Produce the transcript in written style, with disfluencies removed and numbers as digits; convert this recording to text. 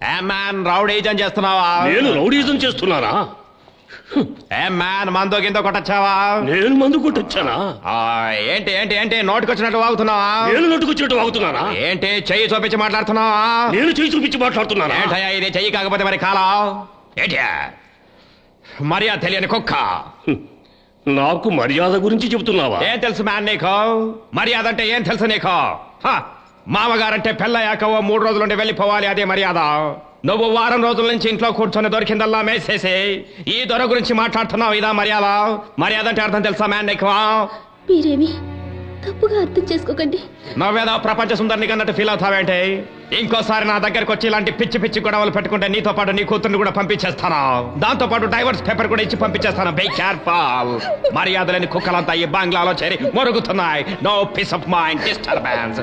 ఏ man rowdyism చేస్తున్నావా? నేను rowdyism చేస్తున్నానా? ఏ మ్యాన్ మందు గిందో కొట్టచ్చావా? నేను మందు కొట్టొచ్చానా? ఏంటి ఏంటి ఏంటి నోటికొచ్చినట్టు వాగుతున్నావా? నేను నోటుకొచ్చినట్టు వాగుతున్నానా? ఏంటి చెయ్యి చూపించి మాట్లాడుతున్నావా? నేను చెయ్యి చూపించి మాట్లాడుతున్నానా? ఏంటయ్యా ఇది చెయ్యి కాకపోతే మరి కాలం ఏంటి? మర్యాద తెలియని కుక్క. నాకు మర్యాద గురించి చెబుతున్నావా? ఏం తెలుసు మ్యాన్ నీకు? మర్యాద అంటే ఏం తెలుసు నీకు? మామగారంటే పెళ్ళయ్యాక ఓ 3 రోజులుండి వెళ్ళిపోవాలి, అదే మర్యాద. నువ్వు వారం రోజుల నుంచి ఇంట్లో కూర్చొని దొరికిందల్లా మేసేసి ఈ దొర గురించి మాట్లాడుతున్నావు, ఇదా మర్యాద? మర్యాద అంటే అర్థం తెలుసా మ్యాన్ నీకు? మీరేమి తప్పుగా అర్థం చేసుకోకండి. నువ్వేదో ప్రపంచ సుందరిని కన్నట్టు ఫీల్ అవుతావేంటి? ఇంకోసారి నా దగ్గరకు వచ్చి ఇలాంటి పిచ్చి పిచ్చి గొడవలు పెట్టుకుంటే నీతో పాటు నీ కూతుర్ని కూడా పంపించేస్తాను. దాంతో పాటు డైవర్స్ పేపర్ కూడా ఇచ్చి పంపించేస్తాను. Be careful. మర్యాద లేని కుక్కలంతా ఈ బంగ్లాలో చేరి మొరుగుతున్నాయి. No peace of mind disturbance.